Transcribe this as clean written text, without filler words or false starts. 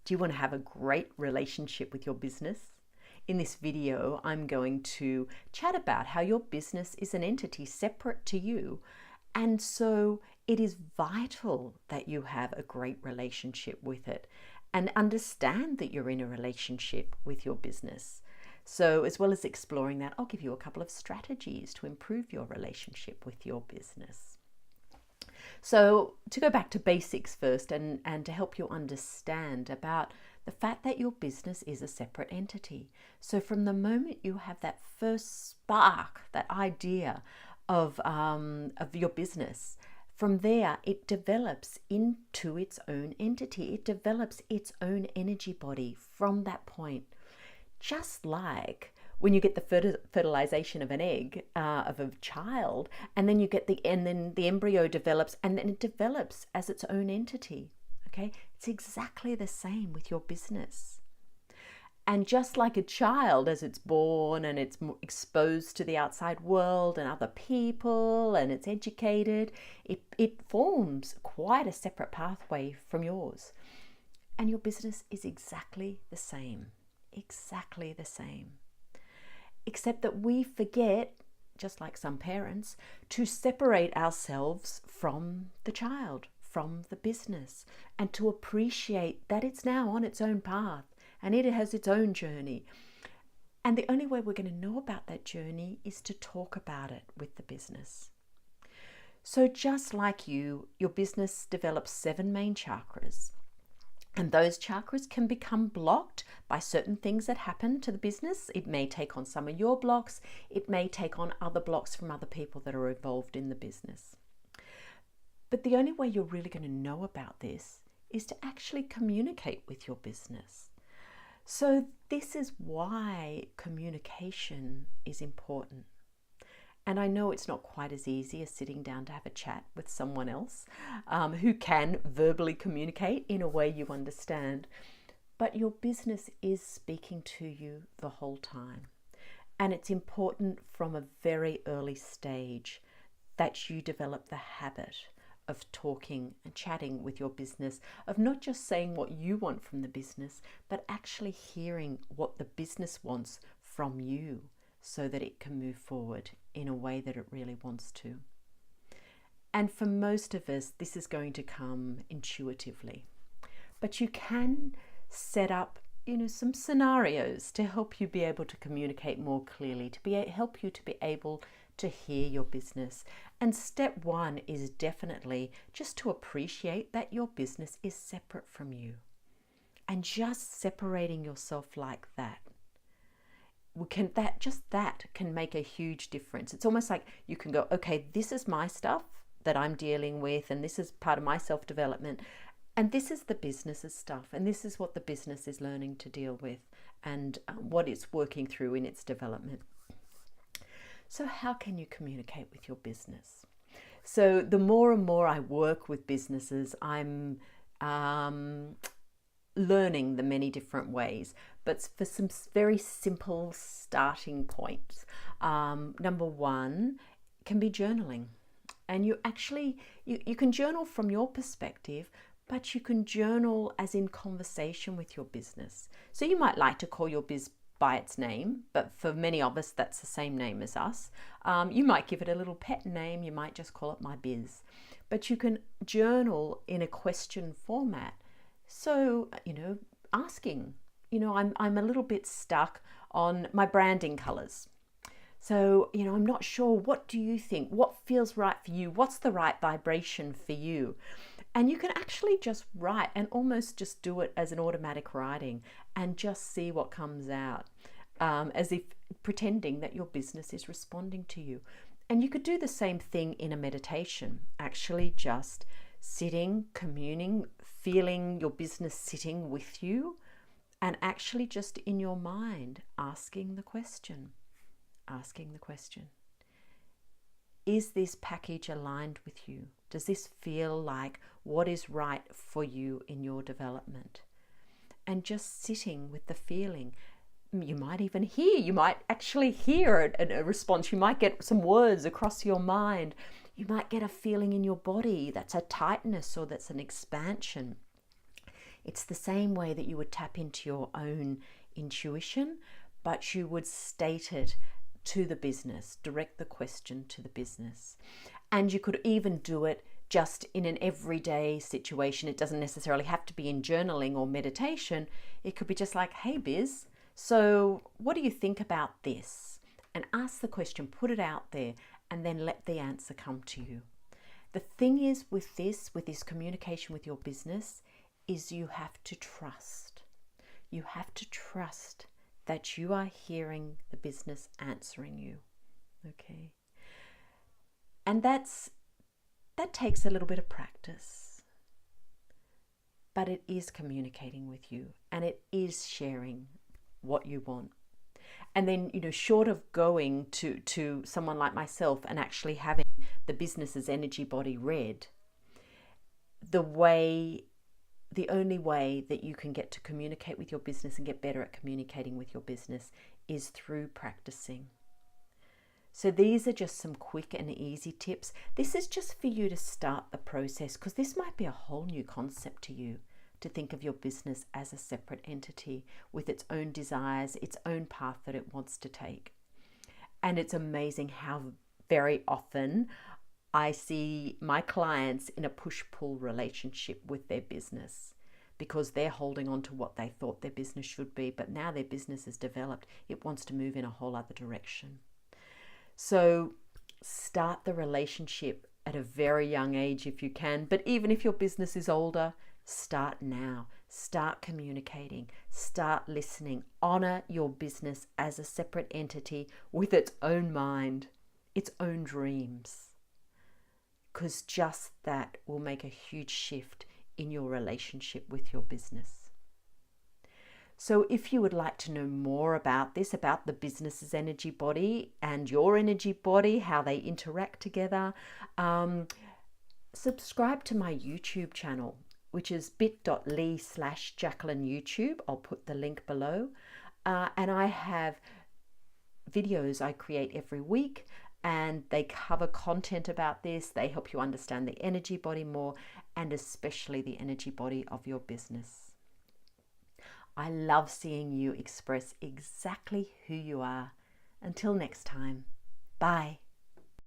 Do you want to have a great relationship with your business? In this video, I'm going to chat about how your business is an entity separate to you. And so it is vital that you have a great relationship with it and understand that you're in a relationship with your business. So as well as exploring that, I'll give you a couple of strategies to improve your relationship with your business. So to go back to basics first and to help you understand about the fact that your business is a separate entity. So from the moment you have that first spark, that idea of your business, from there it develops into its own entity. It develops its own energy body from that point. Just like when you get the fertilization of an egg of a child, and then then the embryo develops, and then it develops as its own entity. Okay, it's exactly the same with your business. And just like a child, as it's born and it's exposed to the outside world and other people, and it's educated, it forms quite a separate pathway from yours. And your business is exactly the same. Exactly the same. Except that we forget, just like some parents, to separate ourselves from the child, from the business, and to appreciate that it's now on its own path and it has its own journey. And the only way we're going to know about that journey is to talk about it with the business. So just like your business develops 7 main chakras. And those chakras can become blocked by certain things that happen to the business. It may take on some of your blocks. It may take on other blocks from other people that are involved in the business. But the only way you're really going to know about this is to actually communicate with your business. So this is why communication is important. And I know it's not quite as easy as sitting down to have a chat with someone else who can verbally communicate in a way you understand. But your business is speaking to you the whole time. And it's important from a very early stage that you develop the habit of talking and chatting with your business, of not just saying what you want from the business, but actually hearing what the business wants from you, so that it can move forward in a way that it really wants to. And for most of us, this is going to come intuitively. But you can set up, some scenarios to help you be able to communicate more clearly, help you to be able to hear your business. And step 1 is definitely just to appreciate that your business is separate from you. And just separating yourself like that, that can make a huge difference. It's almost like you can go, okay, this is my stuff that I'm dealing with, and this is part of my self-development, and this is the business's stuff, and this is what the business is learning to deal with, and what it's working through in its development. So how can you communicate with your business? So the more and more I work with businesses, I'm learning the many different ways, but for some very simple starting points. Number 1 can be journaling. And you can journal from your perspective, but you can journal as in conversation with your business. So you might like to call your biz by its name, but for many of us, that's the same name as us. You might give it a little pet name. You might just call it my biz. But you can journal in a question format. So, asking, I'm a little bit stuck on my branding colors. So, I'm not sure, what do you think? What feels right for you? What's the right vibration for you? And you can actually just write and almost just do it as an automatic writing and just see what comes out, as if pretending that your business is responding to you. And you could do the same thing in a meditation, actually just sitting, communing, feeling your business sitting with you, and actually just in your mind asking the question. Is this package aligned with you? Does this feel like what is right for you in your development? And just sitting with the feeling. You might actually hear a response. You might get some words across your mind. You might get a feeling in your body that's a tightness or that's an expansion. It's the same way that you would tap into your own intuition, but you would state it to the business, direct the question to the business. And you could even do it just in an everyday situation. It doesn't necessarily have to be in journaling or meditation. It could be just like, hey, biz, so what do you think about this? And ask the question, put it out there, and then let the answer come to you. The thing is with this communication with your business, is you have to trust. You have to trust that you are hearing the business answering you. Okay. And that takes a little bit of practice. But it is communicating with you, and it is sharing what you want. And then, short of going to someone like myself and actually having the business's energy body read, the only way that you can get to communicate with your business and get better at communicating with your business is through practicing. So these are just some quick and easy tips. This is just for you to start the process, because this might be a whole new concept to you, to think of your business as a separate entity with its own desires, its own path that it wants to take. And it's amazing how very often I see my clients in a push-pull relationship with their business, because they're holding on to what they thought their business should be, but now their business is developed. It wants to move in a whole other direction. So start the relationship at a very young age if you can, but even if your business is older, start now. Start communicating, start listening. Honor your business as a separate entity with its own mind, its own dreams, because just that will make a huge shift in your relationship with your business. So if you would like to know more about this, about the business's energy body and your energy body, how they interact together, subscribe to my YouTube channel, which is bit.ly/JacquelineYouTube. I'll put the link below. And I have videos I create every week, and they cover content about this. They help you understand the energy body more, and especially the energy body of your business. I love seeing you express exactly who you are. Until next time, bye.